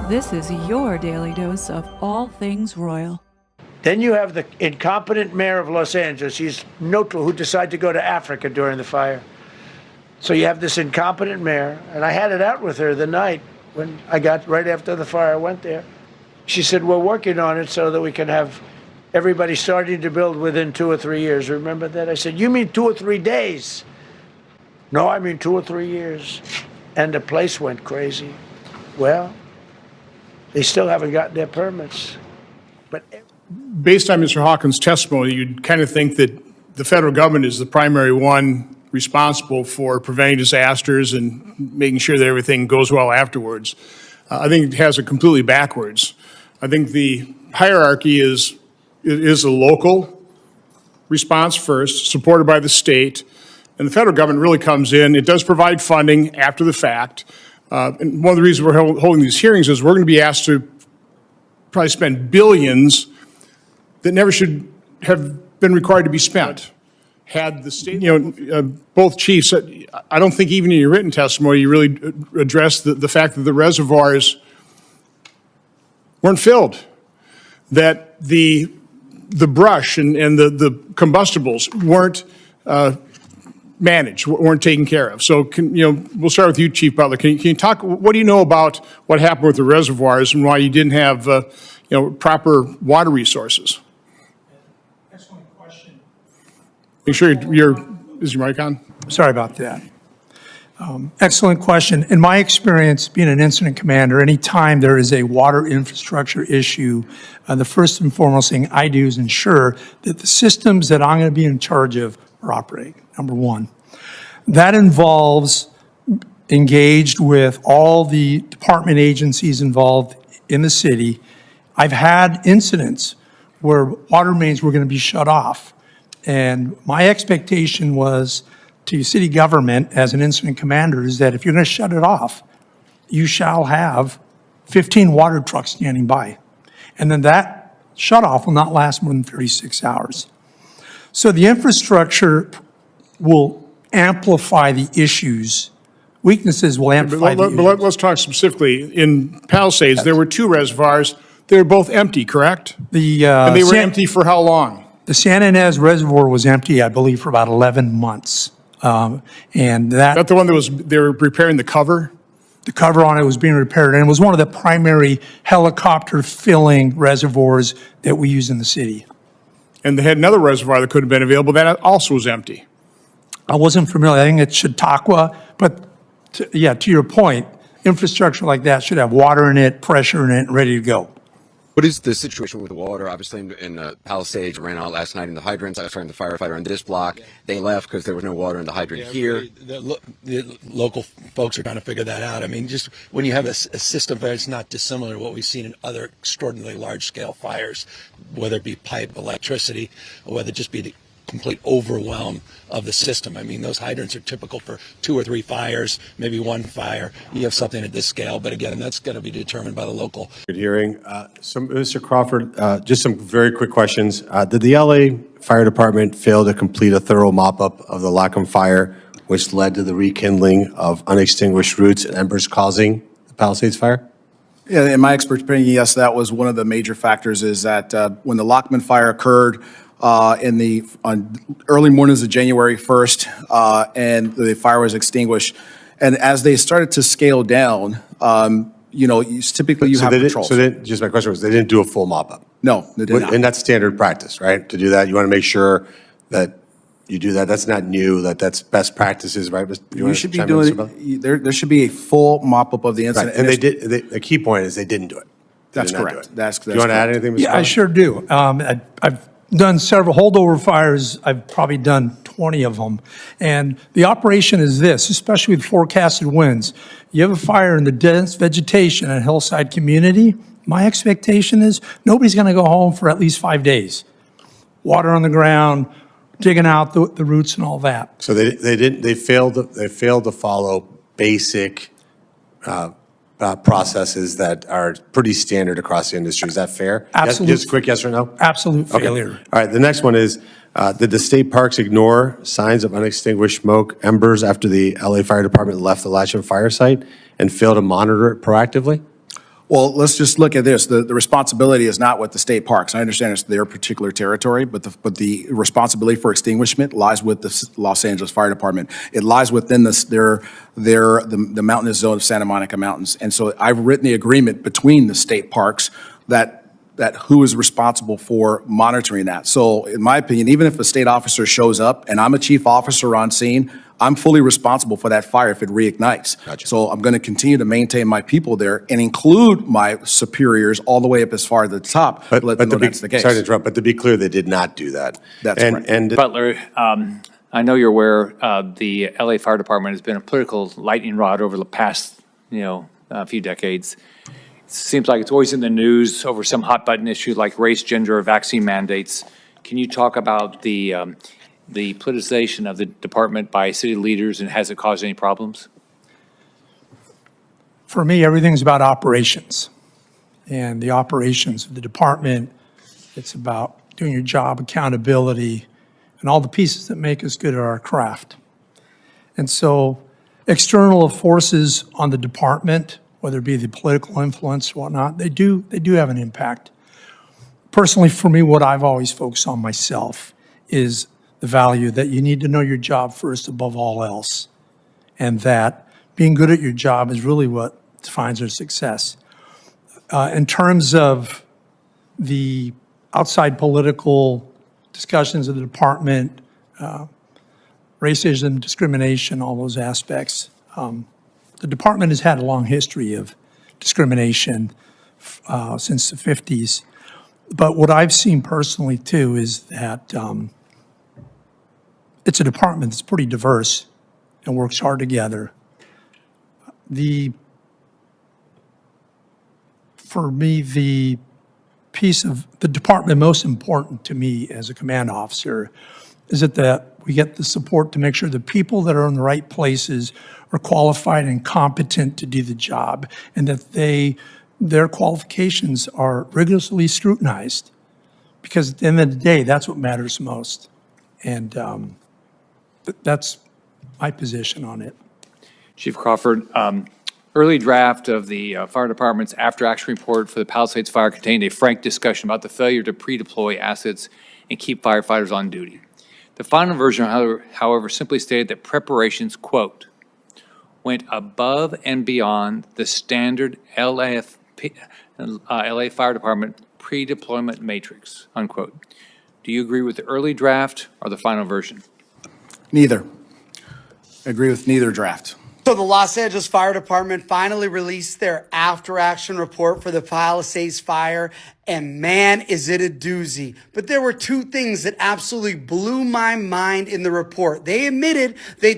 This is your daily dose of all things royal. Then you have the incompetent mayor of Los Angeles. He's neutral, who decided to go to Africa during the fire. So you have this incompetent mayor, and I had it out with her the night when I got, right after the fire, I went there. She said, we're working on it so that we can have everybody starting to build within 2 or 3 years. Remember that? I said, you mean 2 or 3 days? No, I mean 2 or 3 years. And the place went crazy. Well, they still haven't gotten their permits. But based on Mr. Hawkins' testimony, you'd kind of think that the federal government is the primary one responsible for preventing disasters and making sure that everything goes well afterwards. I think it has it completely backwards. I think the hierarchy is a local response first, supported by the state, and the federal government really comes in. It does provide funding after the fact. And one of the reasons we're holding these hearings is we're going to be asked to probably spend billions that never should have been required to be spent. Had the state, both chiefs, I don't think even in your written testimony you really addressed the fact that the reservoirs weren't filled, that the brush and the combustibles weren't managed, weren't taken care of. So we'll start with you, Chief Butler. Can you talk, what do you know about what happened with the reservoirs and why you didn't have proper water resources? Excellent question. Make sure is your mic on? Sorry about that. Excellent question. In my experience, being an incident commander, anytime there is a water infrastructure issue, the first and foremost thing I do is ensure that the systems that I'm going to be in charge of are operating, number one. That involves engaged with all the department agencies involved in the city. I've had incidents where water mains were going to be shut off. And my expectation was to city government as an incident commander is that if you're going to shut it off, you shall have 15 water trucks standing by. And then that shut off will not last more than 36 hours. So the infrastructure will amplify the issues. Weaknesses will amplify the issues. But let's talk specifically. In Palisades, yes, there were 2 reservoirs. They were both empty, correct? And they were empty for how long? The San Ynez Reservoir was empty, I believe, for about 11 months. And that the one that they were repairing the cover? The cover on it was being repaired, and it was one of the primary helicopter filling reservoirs that we use in the city. And they had another reservoir that could have been available that also was empty. I wasn't familiar. I think it's Chautauqua, but to your point, infrastructure like that should have water in it, pressure in it, and ready to go. What is the situation with the water? Obviously, in Palisades, ran out last night in the hydrants. I was talking to the firefighter on this block. They left because there was no water in the hydrant here. The local folks are trying to figure that out. I mean, just when you have a system that's not dissimilar to what we've seen in other extraordinarily large-scale fires, whether it be pipe, electricity, or whether it just be the complete overwhelm of the system. I mean, those hydrants are typical for 2 or 3 fires, maybe 1 fire. You have something at this scale, but again, that's going to be determined by the local. Good hearing. Mr. Crawford, just some very quick questions. Did the LA Fire Department fail to complete a thorough mop-up of the Lackham fire, which led to the rekindling of unextinguished roots and embers causing the Palisades fire? Yeah, in my expert opinion, yes, that was one of the major factors is that when the Lockman fire occurred, on early mornings of January 1st, and the fire was extinguished. And as they started to scale down, typically you have patrols. Just my question was, they didn't do a full mop-up? No, they did not. And that's standard practice, right? To do that, you want to make sure that you do that. That's not new, that's best practices, right? You should be doing, there should be a full mop-up of the incident. Right. And they did, the key point is they didn't do it. That's correct. That's do you want to add anything, Mr. Yeah, I sure do. I've done several holdover fires. I've probably done 20 of them. And the operation is this, especially with forecasted winds. You have a fire in the dense vegetation in a hillside community. My expectation is nobody's going to go home for at least 5 days. Water on the ground, digging out the roots and all that. So they failed to follow basic processes that are pretty standard across the industry. Is that fair? Absolutely. Just quick yes or no? Absolute failure. Okay. All right, the next one is, did the state parks ignore signs of unextinguished smoke embers after the LA Fire Department left the Latcham fire site and fail to monitor it proactively? Well, let's just look at this. The responsibility is not with the state parks. I understand it's their particular territory, but the responsibility for extinguishment lies with the Los Angeles Fire Department. It lies within the mountainous zone of Santa Monica Mountains. And so I've written the agreement between the state parks that who is responsible for monitoring that. So in my opinion, even if a state officer shows up and I'm a chief officer on scene, I'm fully responsible for that fire if it reignites. Gotcha. So I'm going to continue to maintain my people there and include my superiors all the way up as far as the top. But let them know to be, that's the case. sorry to interrupt, but to be clear, they did not do that. That's correct. And Butler, I know you're aware the LA Fire Department has been a political lightning rod over the past, few decades. It seems like it's always in the news over some hot button issue like race, gender, or vaccine mandates. Can you talk about the politicization of the department by city leaders, and has it caused any problems? For me, everything's about operations. And the operations of the department, it's about doing your job, accountability, and all the pieces that make us good at our craft. And so external forces on the department, whether it be the political influence or whatnot, they do have an impact. Personally, for me, what I've always focused on myself is the value that you need to know your job first above all else, and that being good at your job is really what defines our success. In terms of the outside political discussions of the department, racism, discrimination, all those aspects, the department has had a long history of discrimination since the 50s. But what I've seen personally, too, is that it's a department that's pretty diverse and works hard together. For me, the piece of the department most important to me as a command officer is that we get the support to make sure the people that are in the right places are qualified and competent to do the job, and that their qualifications are rigorously scrutinized. Because at the end of the day, that's what matters most. And that's my position on it. Chief Crawford, early draft of the fire department's after-action report for the Palisades fire contained a frank discussion about the failure to pre-deploy assets and keep firefighters on duty. The final version, however, simply stated that preparations, quote, went above and beyond the standard LA Fire Department pre-deployment matrix, unquote. Do you agree with the early draft or the final version? Neither. I agree with neither draft. So the Los Angeles Fire Department finally released their after-action report for the Palisades fire, and man, is it a doozy. But there were two things that absolutely blew my mind in the report. They admitted they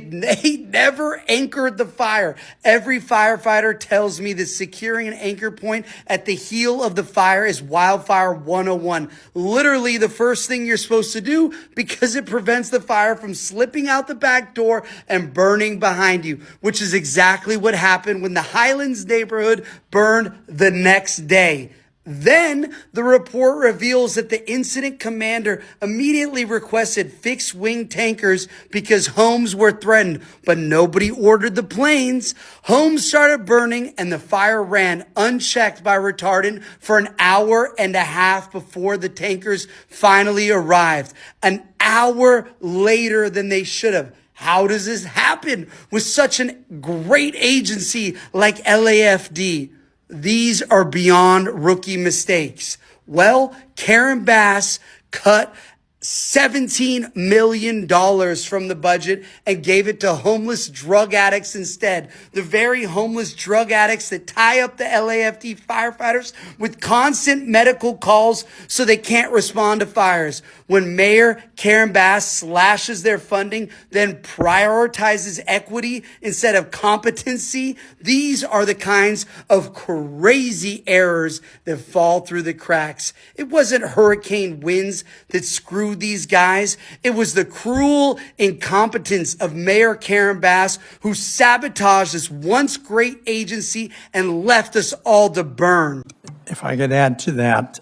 never anchored the fire. Every firefighter tells me that securing an anchor point at the heel of the fire is wildfire 101. Literally the first thing you're supposed to do, because it prevents the fire from slipping out the back door and burning behind you, which is exactly what happened when the Highlands neighborhood burned the next day. Then the report reveals that the incident commander immediately requested fixed wing tankers because homes were threatened, but nobody ordered the planes. Homes started burning and the fire ran unchecked by retardant for an hour and a half before the tankers finally arrived. An hour later than they should have. How does this happen with such a great agency like LAFD? These are beyond rookie mistakes. Well, Karen Bass cut $17 million from the budget and gave it to homeless drug addicts instead. The very homeless drug addicts that tie up the LAFD firefighters with constant medical calls so they can't respond to fires. When Mayor Karen Bass slashes their funding, then prioritizes equity instead of competency, these are the kinds of crazy errors that fall through the cracks. It wasn't hurricane winds that screwed these guys. It was the cruel incompetence of Mayor Karen Bass, who sabotaged this once great agency and left us all to burn. If I could add to that,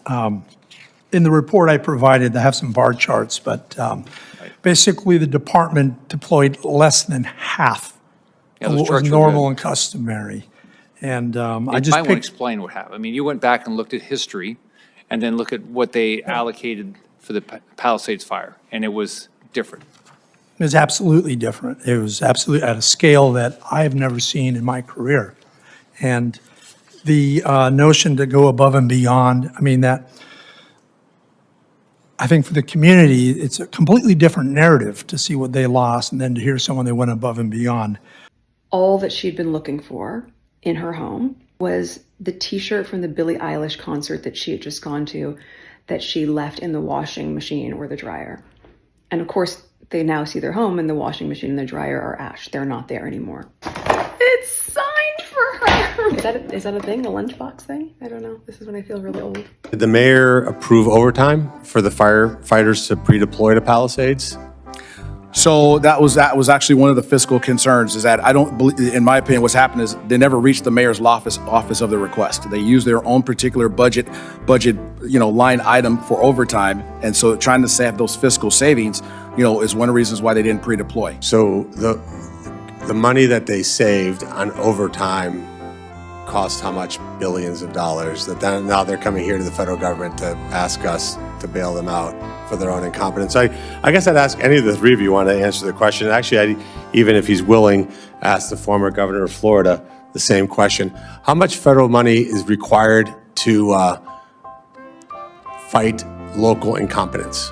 in the report I provided, I have some bar charts, but basically the department deployed less than half of what was normal and customary. And I You just might want to picked, explain what happened. I mean, you went back and looked at history and then look at what they allocated for the Palisades fire, and it was different. it was absolutely different. It was absolutely at a scale that I have never seen in my career. And the notion to go above and beyond, I mean, that, I think for the community, it's a completely different narrative to see what they lost and then to hear someone they went above and beyond. All that she'd been looking for in her home was the t-shirt from the Billie Eilish concert that she had just gone to that she left in the washing machine or the dryer. And of course, they now see their home and the washing machine and the dryer are ash. They're not there anymore. It's signed for her. Is that a thing? A lunchbox thing? I don't know. This is when I feel really old. Did the mayor approve overtime for the firefighters to pre-deploy to Palisades? So that was actually one of the fiscal concerns, is that I don't believe, in my opinion, what's happened is they never reached the mayor's office of the request. They used their own particular budget, line item for overtime. And so trying to save those fiscal savings, is one of the reasons why they didn't pre-deploy. So the money that they saved on overtime cost how much? Billions of dollars, that then now they're coming here to the federal government to ask us to bail them out for their own incompetence. I guess I'd ask any of the three of you want to answer the question. Actually, even if he's willing, ask the former governor of Florida the same question. How much federal money is required to fight local incompetence?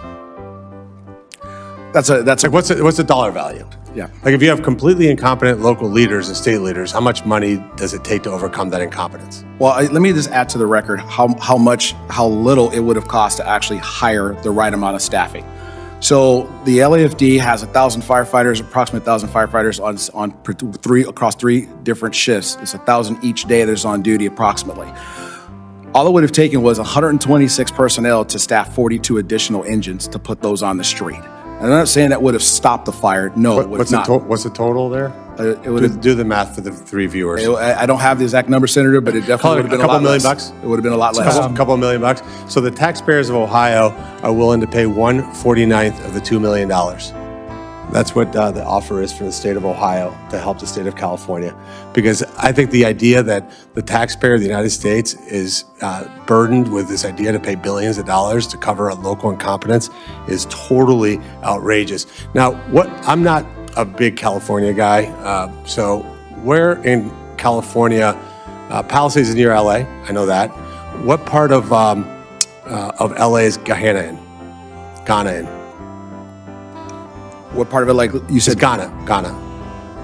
That's like what's the dollar value? Yeah. Like if you have completely incompetent local leaders and state leaders, how much money does it take to overcome that incompetence? Well, let me just add to the record how little it would have cost to actually hire the right amount of staffing. So the LAFD has 1,000 firefighters, approximately 1,000 firefighters across three different shifts. It's 1,000 each day that's on duty approximately. All it would have taken was 126 personnel to staff 42 additional engines to put those on the street. And I'm not saying that would have stopped the fire. No, it would not. What's the total there? It would have, do the math for the three viewers. I don't have the exact number, Senator, but it definitely would have been a lot less. $2 million bucks? It would have been a lot less. A couple $1 million bucks. So the taxpayers of Ohio are willing to pay 1/49th of the $2 million. That's what the offer is from the state of Ohio to help the state of California. Because I think the idea that the taxpayer of the United States is burdened with this idea to pay billions of dollars to cover a local incompetence is totally outrageous. Now, I'm not a big California guy, so where in California, Palisades is near LA, I know that. What part of LA is Ghana in? What part of it, like you said? It's Ghana.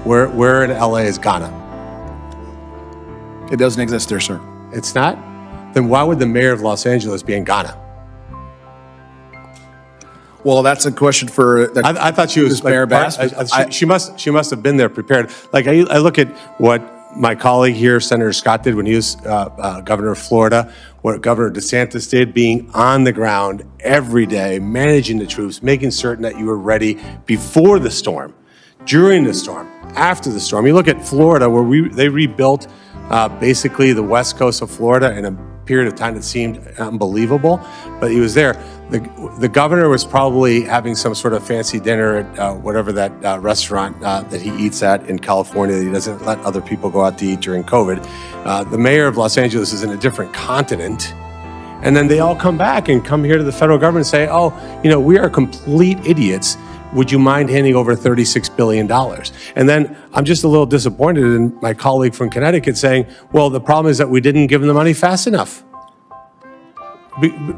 Where in LA is Ghana? It doesn't exist there, sir. It's not? Then why would the mayor of Los Angeles be in Ghana? Well, that's a question for I thought she was Mayor Bass. She must have been there prepared. Like I look at what my colleague here, Senator Scott, did when he was governor of Florida, what Governor DeSantis did, being on the ground every day, managing the troops, making certain that you were ready before the storm, during the storm, after the storm. You look at Florida, where they rebuilt basically the west coast of Florida in a period of time that seemed unbelievable, but he was there. The governor was probably having some sort of fancy dinner at whatever that restaurant that he eats at in California that he doesn't let other people go out to eat during COVID. The mayor of Los Angeles is in a different continent. And then they all come back and come here to the federal government and say, oh, we are complete idiots. Would you mind handing over $36 billion? And then I'm just a little disappointed in my colleague from Connecticut saying, well, the problem is that we didn't give them the money fast enough.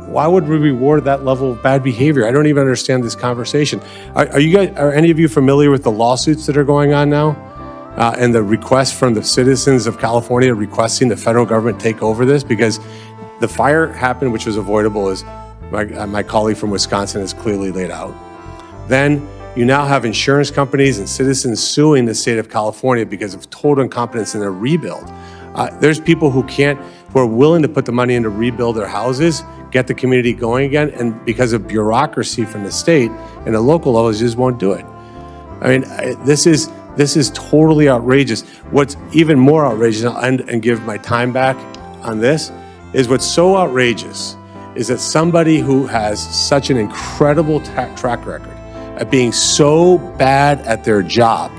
Why would we reward that level of bad behavior? I don't even understand this conversation. Are any of you familiar with the lawsuits that are going on now? And the request from the citizens of California requesting the federal government take over this? Because the fire happened, which was avoidable, as my colleague from Wisconsin has clearly laid out. Then you now have insurance companies and citizens suing the state of California because of total incompetence in their rebuild. There's people who are willing to put the money in to rebuild their houses, get the community going again, and because of bureaucracy from the state and the local levels, just won't do it. I mean, this is totally outrageous. What's even more outrageous, and I'll end and give my time back on this, is what's so outrageous is that somebody who has such an incredible track record at being so bad at their job,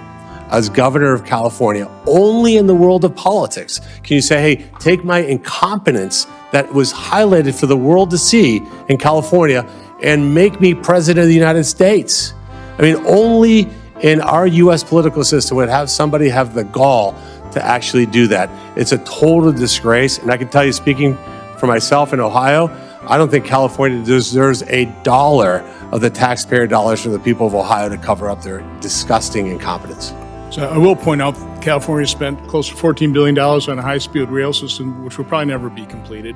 as governor of California, only in the world of politics can you say, hey, take my incompetence that was highlighted for the world to see in California and make me president of the United States. I mean, only in our U.S. political system would have somebody have the gall to actually do that. It's a total disgrace. And I can tell you, speaking for myself in Ohio, I don't think California deserves a dollar of the taxpayer dollars from the people of Ohio to cover up their disgusting incompetence. So I will point out that California spent close to $14 billion on a high-speed rail system, which will probably never be completed.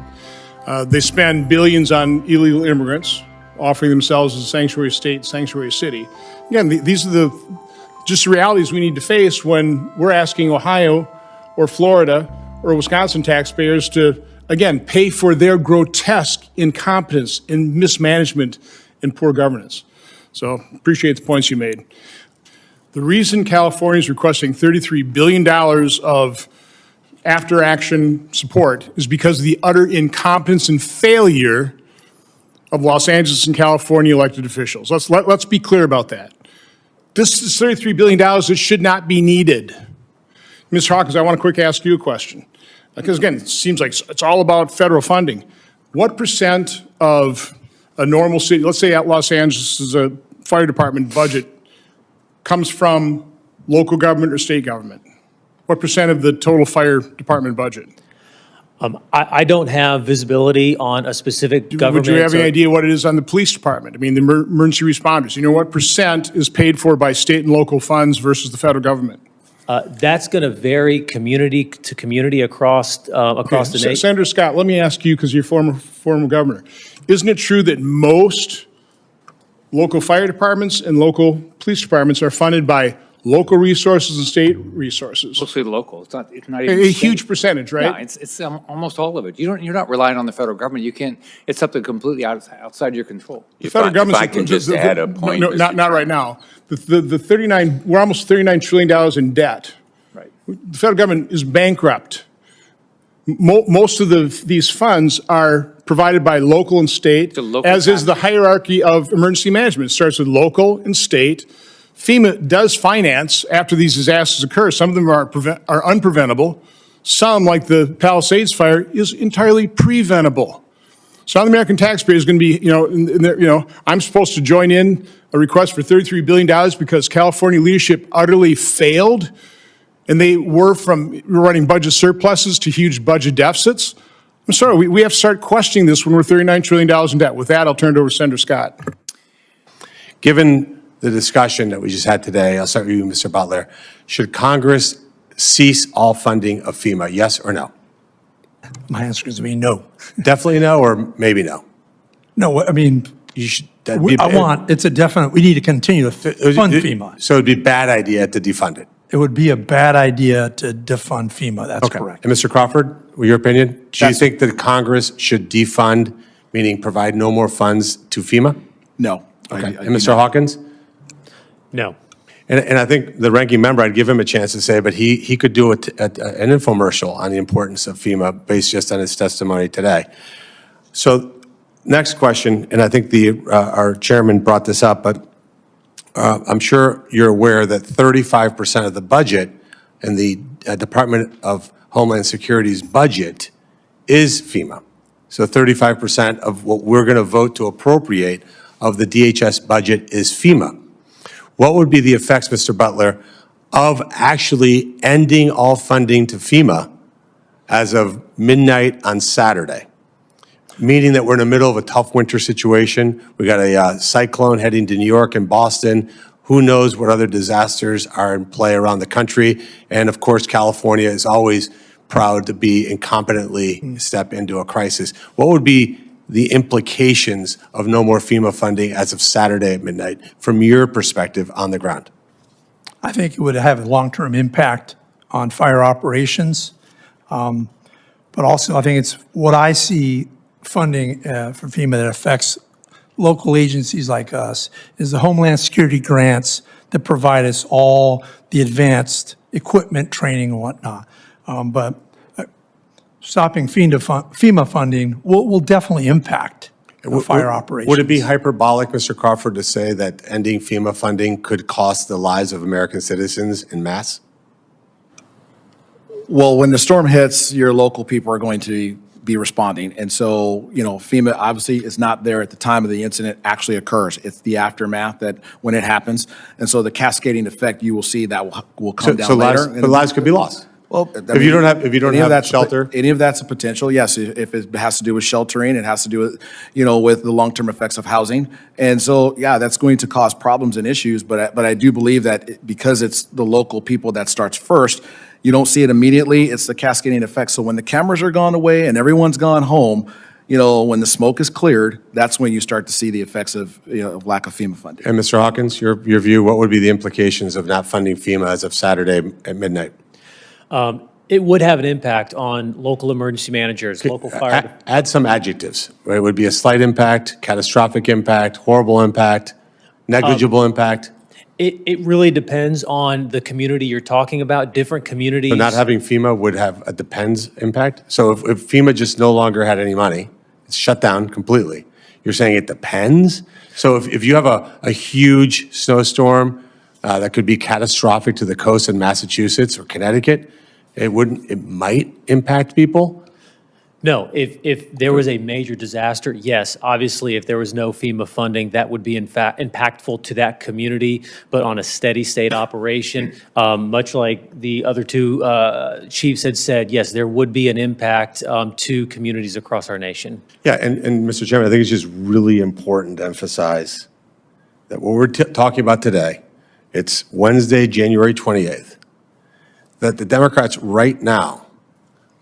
They spend billions on illegal immigrants, offering themselves as a sanctuary state, sanctuary city. Again, these are just the realities we need to face when we're asking Ohio or Florida or Wisconsin taxpayers to, again, pay for their grotesque incompetence and mismanagement and poor governance. So appreciate the points you made. The reason California is requesting $33 billion of after-action support is because of the utter incompetence and failure of Los Angeles and California elected officials. Let's be clear about that. This is $33 billion that should not be needed. Mr. Hawkins, I want to quick ask you a question. Because again, it seems like it's all about federal funding. What percent of a normal city, let's say at Los Angeles' fire department budget, comes from local government or state government? What percent of the total fire department budget? I don't have visibility on a specific government. Would you have any idea what it is on the police department? I mean, the emergency responders. You know, what percent is paid for by state and local funds versus the federal government? That's going to vary community to community across the nation. Senator Scott, let me ask you, because you're former governor. Isn't it true that most local fire departments and local police departments are funded by local resources and state resources? Mostly local. It's not even a huge percentage, right? Yeah, it's almost all of it. You're not relying on the federal government. You can't. It's something completely outside your control. The federal government. If I can just add a point. No, not right now. The 39. We're almost $39 trillion in debt. Right. The federal government is bankrupt. Most of these funds are provided by local and state, as is the hierarchy of emergency management. It starts with local and state. FEMA does finance after these disasters occur. Some of them are unpreventable. Some, like the Palisades fire, is entirely preventable. So now the American taxpayer is going to be, I'm supposed to join in a request for $33 billion because California leadership utterly failed, and they were running budget surpluses to huge budget deficits. I'm sorry, we have to start questioning this when we're $39 trillion in debt. With that, I'll turn it over to Senator Scott. Given the discussion that we just had today, I'll start with you, Mr. Butler. Should Congress cease all funding of FEMA, yes or no? My answer is to be no. Definitely no, or maybe no? No, I mean, you should. It's a definite, we need to continue to fund FEMA. So it'd be a bad idea to defund it? It would be a bad idea to defund FEMA, that's correct. And Mr. Crawford, your opinion? Do you think that Congress should defund, meaning provide no more funds to FEMA? No. Okay. And Mr. Hawkins? No. And I think the ranking member, I'd give him a chance to say, but he could do an infomercial on the importance of FEMA based just on his testimony today. So next question, and I think our chairman brought this up, but I'm sure you're aware that 35% of the budget in the Department of Homeland Security's budget is FEMA. So 35% of what we're going to vote to appropriate of the DHS budget is FEMA. What would be the effects, Mr. Butler, of actually ending all funding to FEMA as of midnight on Saturday? Meaning that we're in the middle of a tough winter situation. We got a cyclone heading to New York and Boston. Who knows what other disasters are in play around the country. And of course, California is always proud to be incompetently step into a crisis. What would be the implications of no more FEMA funding as of Saturday at midnight from your perspective on the ground? I think it would have a long-term impact on fire operations. But also, I think it's what I see funding for FEMA that affects local agencies like us is the Homeland Security grants that provide us all the advanced equipment, training, and whatnot. But stopping FEMA funding will definitely impact fire operations. Would it be hyperbolic, Mr. Crawford, to say that ending FEMA funding could cost the lives of American citizens en masse? Well, when the storm hits, your local people are going to be responding. And so, FEMA obviously is not there at the time of the incident actually occurs. It's the aftermath that when it happens. And so the cascading effect you will see that will come down later. But lives could be lost. Well, if you don't have shelter, any of that's a potential. Yes, if it has to do with sheltering, it has to do with, with the long-term effects of housing. And so, yeah, that's going to cause problems and issues. But I do believe that because it's the local people that starts first, you don't see it immediately. It's the cascading effect. So when the cameras are gone away and everyone's gone home, when the smoke is cleared, that's when you start to see the effects of lack of FEMA funding. and Mr. Hawkins, your view, what would be the implications of not funding FEMA as of Saturday at midnight? It would have an impact on local emergency managers, local fire. Add some adjectives. It would be a slight impact, catastrophic impact, horrible impact, negligible impact. It really depends on the community you're talking about. Different communities. But not having FEMA would have a depends impact. So if FEMA just no longer had any money, it's shut down completely. You're saying it depends? So if you have a huge snowstorm that could be catastrophic to the coast in Massachusetts or Connecticut, it might impact people? No, if there was a major disaster, yes, obviously, if there was no FEMA funding, that would be in fact impactful to that community. But on a steady state operation, much like the other two chiefs had said, yes, there would be an impact to communities across our nation. Yeah, and Mr. Chairman, I think it's just really important to emphasize that what we're talking about today, it's Wednesday, January 28th, that the Democrats right now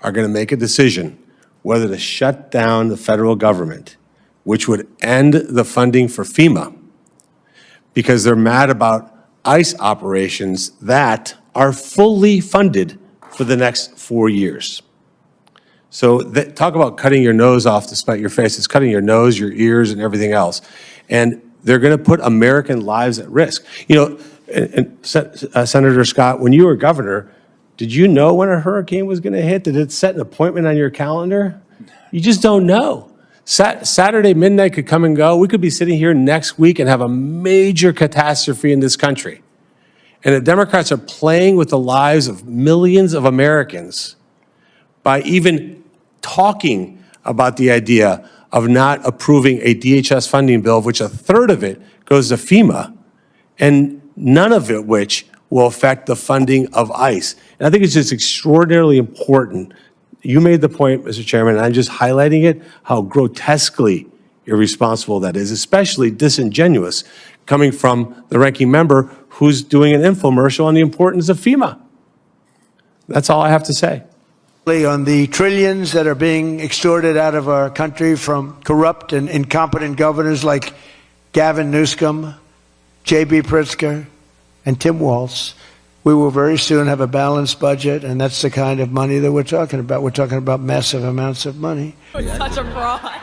are going to make a decision whether to shut down the federal government, which would end the funding for FEMA, because they're mad about ICE operations that are fully funded for the next 4 years. So talk about cutting your nose off to spite your face. It's cutting your nose, your ears, and everything else. And they're going to put American lives at risk. Senator Scott, when you were governor, did you know when a hurricane was going to hit? Did it set an appointment on your calendar? You just don't know. Saturday midnight could come and go. We could be sitting here next week and have a major catastrophe in this country. And the Democrats are playing with the lives of millions of Americans by even talking about the idea of not approving a DHS funding bill, of which a third of it goes to FEMA, and none of it which will affect the funding of ICE. And I think it's just extraordinarily important. You made the point, Mr. Chairman, and I'm just highlighting it, how grotesquely irresponsible that is, especially disingenuous, coming from the ranking member who's doing an infomercial on the importance of FEMA. That's all I have to say. On the trillions that are being extorted out of our country from corrupt and incompetent governors like Gavin Newsom, J.B. Pritzker, and Tim Walz, we will very soon have a balanced budget, and that's the kind of money that we're talking about. We're talking about massive amounts of money. Such a fraud.